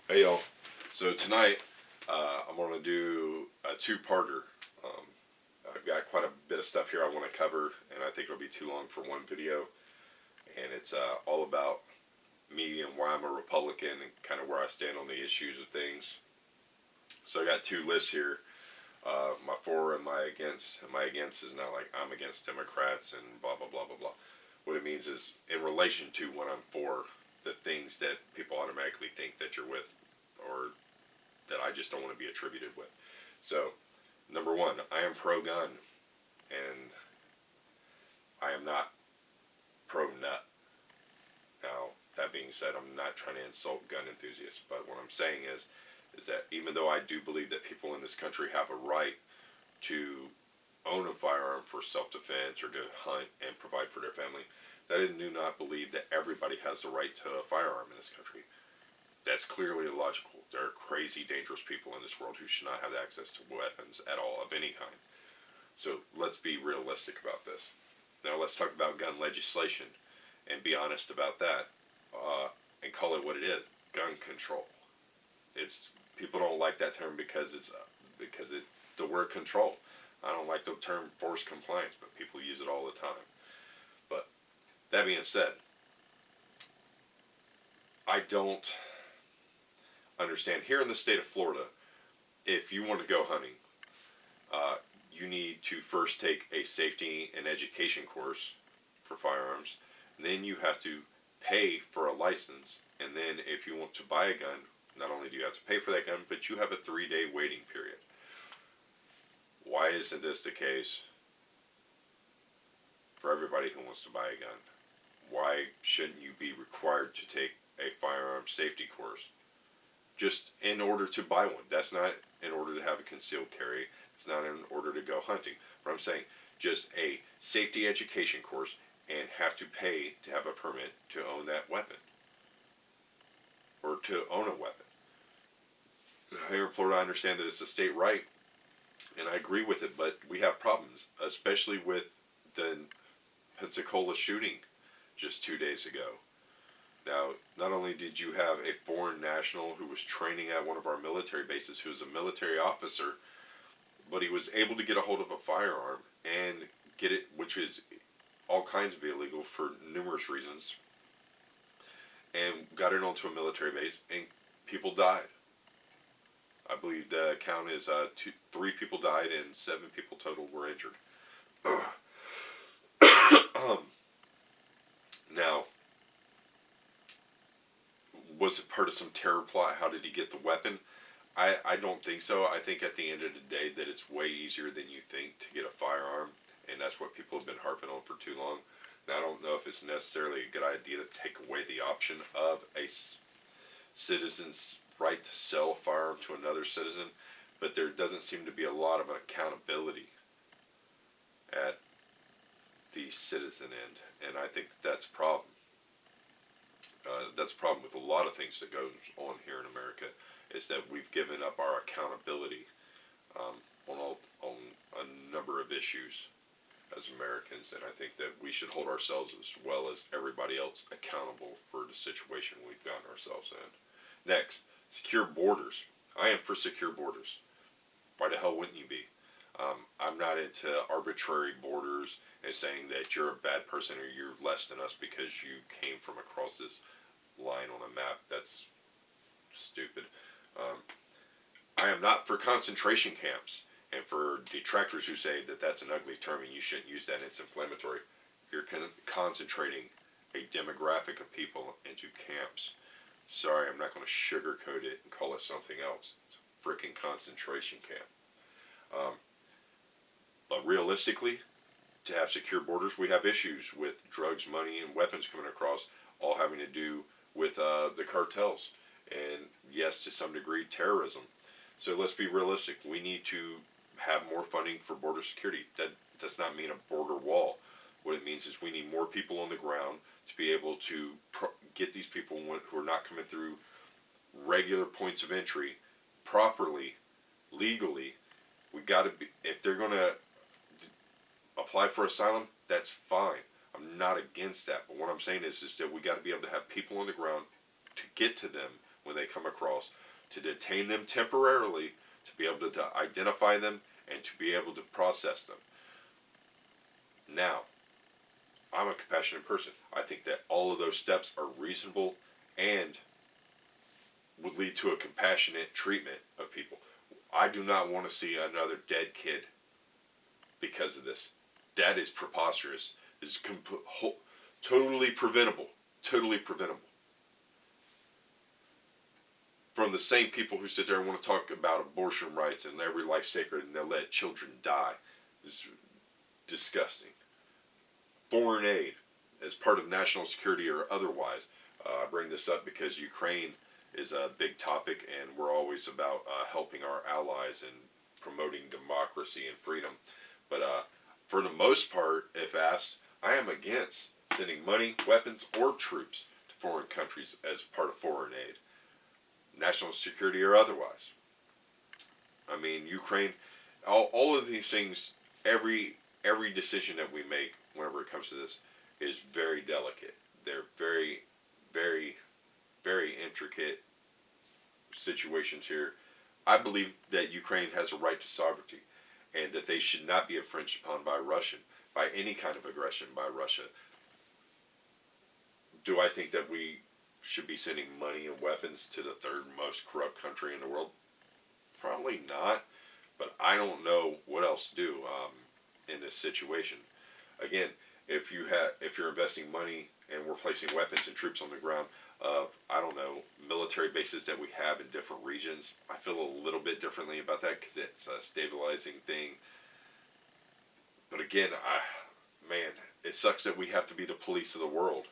Hey y'all. So tonight I'm going to do a two-parter. Um, I've got quite a bit of stuff here I want to cover, and I think it'll be too long for one video. And it's all about me and why I'm a Republican and kind of where I stand on the issues of things. So I got two lists here. My for and my against. And my against is not like I'm against Democrats and blah blah blah blah blah. What it means is in relation to what I'm for, the things that people automatically think that you're with, or that I just don't want to be attributed with. So, number one, I am pro gun, and I am not pro nut. Now, that being said, I'm not trying to insult gun enthusiasts, but what I'm saying is that even though I do believe that people in this country have a right to own a firearm for self-defense or to hunt and provide for their family, that I do not believe that everybody has the right to a firearm in this country. That's clearly illogical. There are crazy, dangerous people in this world who should not have access to weapons at all of any kind. So let's be realistic about this. Now let's talk about gun legislation and be honest about that, and call it what it is: gun control. It's people don't like that term because it's the word control. I don't like the term forced compliance, but people use it all the time. But that being said, I don't understand here in the state of Florida. If you want to go hunting, uh, you need to first take a safety and education course for firearms. And then you have to pay for a license. And then if you want to buy a gun, not only do you have to pay for that gun, but you have a 3-day waiting period. Why isn't this the case for everybody who wants to buy a gun? Why shouldn't you be required to take a firearm safety course just in order to buy one? That's not in order to have a concealed carry. It's not in order to go hunting. But I'm saying just a safety education course and have to pay to have a permit to own that weapon or to own a weapon. Here in Florida, I understand that it's a state right, and I agree with it, but we have problems, especially with the Pensacola shooting just 2 days ago. Now, not only did you have a foreign national who was training at one of our military bases, who was a military officer, but he was able to get a hold of a firearm and get it, which is all kinds of illegal for numerous reasons, and got it onto a military base, and people died. I believe the count is 3 people died and 7 people total were injured. Now, was it part of some terror plot? How did he get the weapon? I don't think so. I think at the end of the day that it's way easier than you think to get a firearm, and that's what people have been harping on for too long. Now, I don't know if it's necessarily a good idea to take away the option of a citizen's right to sell a firearm to another citizen, but there doesn't seem to be a lot of accountability at the citizen end, and I think that's a problem. That's a problem with a lot of things that goes on here in America, is that we've given up our accountability on a number of issues as Americans, and I think that we should hold ourselves as well as everybody else accountable for the situation we've gotten ourselves in. Next, secure borders. I am for secure borders. Why the hell wouldn't you be? I'm not into arbitrary borders and saying that you're a bad person or you're less than us because you came from across this line on a map. That's stupid. Um, I am not for concentration camps, and for detractors who say that that's an ugly term and you shouldn't use that and it's inflammatory. You're concentrating a demographic of people into camps. Sorry, I'm not going to sugarcoat it and call it something else. It's a freaking concentration camp. Um, but realistically, to have secure borders, we have issues with drugs, money, and weapons coming across, all having to do with the cartels. And yes, to some degree, terrorism. So let's be realistic. We need to have more funding for border security. That does not mean a border wall. What it means is we need more people on the ground to be able to get these people who are not coming through regular points of entry properly, legally. We got to be, if they're going to apply for asylum, that's fine. I'm not against that. But what I'm saying is that we got to be able to have people on the ground to get to them when they come across, to detain them temporarily, to be able to identify them, and to be able to process them. Now, I'm a compassionate person. I think that all of those steps are reasonable and would lead to a compassionate treatment of people. I do not want to see another dead kid because of this. That is preposterous. It's totally preventable. Totally preventable. From the same people who sit there and want to talk about abortion rights and every life sacred and they'll let children die. It's disgusting. Foreign aid as part of national security or otherwise. I bring this up because Ukraine is a big topic and we're always about helping our allies and promoting democracy and freedom. But for the most part, if asked, I am against sending money, weapons, or troops to foreign countries as part of foreign aid, national security or otherwise. I mean, Ukraine, all of these things, every decision that we make whenever it comes to this is very delicate. They're very, very, very intricate situations here. I believe that Ukraine has a right to sovereignty and that they should not be infringed upon by any kind of aggression by Russia. Do I think that we should be sending money and weapons to the third most corrupt country in the world? Probably not, but I don't know what else to do in this situation. Again, if you're investing money and we're placing weapons and troops on the ground of, I don't know, military bases that we have in different regions, I feel a little bit differently about that because it's a stabilizing thing. But again, man, it sucks that we have to be the police of the world.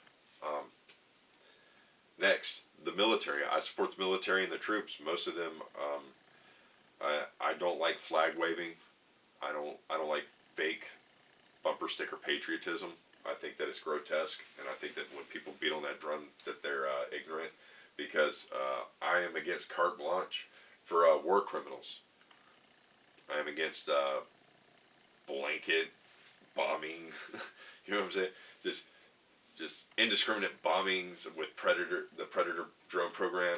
Next, the military. I support the military and the troops. Most of them, I don't like flag waving. I don't like fake bumper sticker patriotism. I think that it's grotesque, and I think that when people beat on that drum, that they're ignorant. Because I am against carte blanche for war criminals. I am against blanket bombing. You know what I'm saying? Just indiscriminate bombings with the Predator drone program,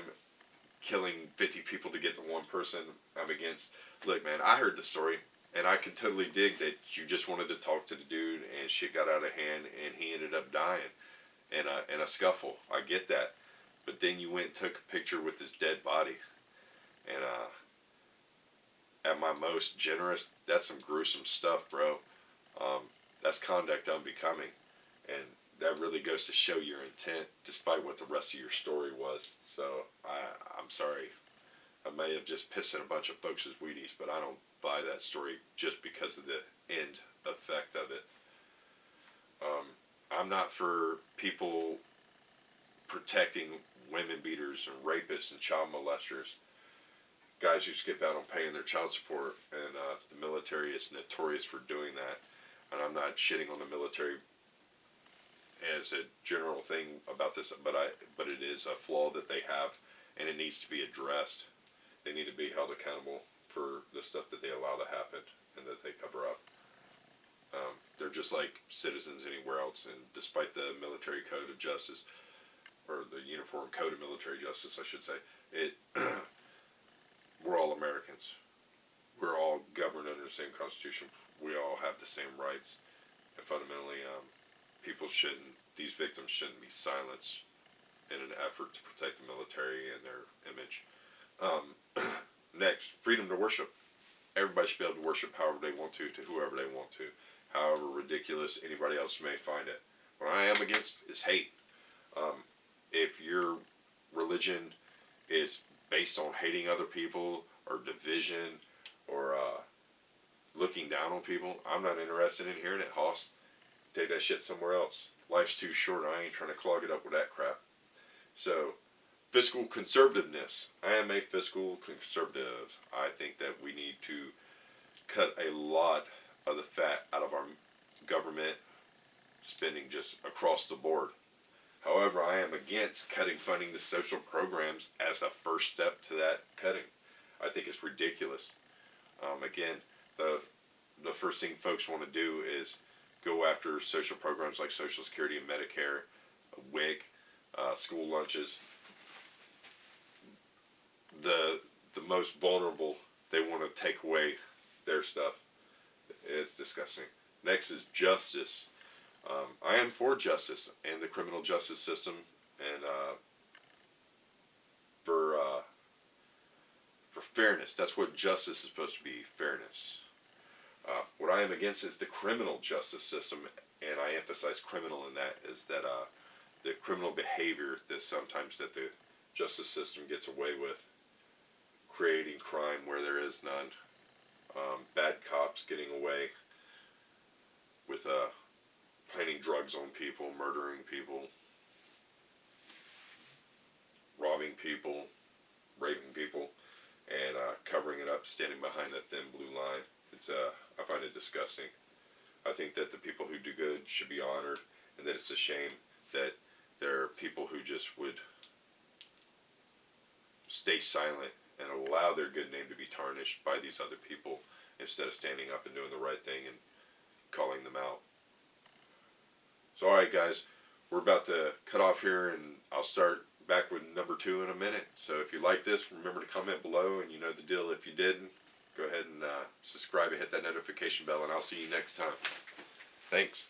killing 50 people to get to one person. I'm against. Look, man, I heard the story, and I can totally dig that you just wanted to talk to the dude, and shit got out of hand, and he ended up dying in a scuffle. I get that, but then you went and took a picture with his dead body, and at my most generous, that's some gruesome stuff, bro. That's conduct unbecoming, and that really goes to show your intent, despite what the rest of your story was. So I'm sorry. I may have just pissed in a bunch of folks' Wheaties, but I don't buy that story just because of the end effect of it. I'm not for people protecting women beaters and rapists and child molesters, guys who skip out on paying their child support, and the military is notorious for doing that. And I'm not shitting on the military as a general thing about this, but it is a flaw that they have, and it needs to be addressed. They need to be held accountable for the stuff that they allow to happen and that they cover up. They're just like citizens anywhere else, and despite the military code of justice, or the uniform code of military justice, I should say, we're all Americans. We're all governed under the same Constitution. We all have the same rights, and fundamentally, these victims shouldn't be silenced in an effort to protect the military and their image. Next, freedom to worship. Everybody should be able to worship however they want to whoever they want to, however ridiculous anybody else may find it. What I am against is hate. If your religion is based on hating other people or division or looking down on people, I'm not interested in hearing it, Hoss. Take that shit somewhere else. Life's too short. I ain't trying to clog it up with that crap. So, fiscal conservativeness. I am a fiscal conservative. I think that we need to cut a lot of the fat out of our government spending just across the board. However, I am against cutting funding to social programs as a first step to that cutting. I think it's ridiculous. Again, the first thing folks want to do is go after social programs like Social Security and Medicare, WIC, school lunches. the most vulnerable, they want to take away their stuff. It's disgusting. Next is justice. I am for justice and the criminal justice system, and for fairness. That's what justice is supposed to be, fairness. What I am against is the criminal justice system, and I emphasize criminal in that, is that the criminal behavior that sometimes that the justice system gets away with, creating crime where there is none, bad cops getting away with planting drugs on people, murdering people, robbing people, raping people, and covering it up, standing behind that thin blue line. It's I find it disgusting. I think that the people who do good should be honored, and that it's a shame that there are people who just would stay silent and allow their good name to be tarnished by these other people instead of standing up and doing the right thing and calling them out. So, alright guys, we're about to cut off here, and I'll start back with number 2 in a minute. So if you like this, remember to comment below, and you know the deal. If you didn't, go ahead and subscribe and hit that notification bell, and I'll see you next time. Thanks.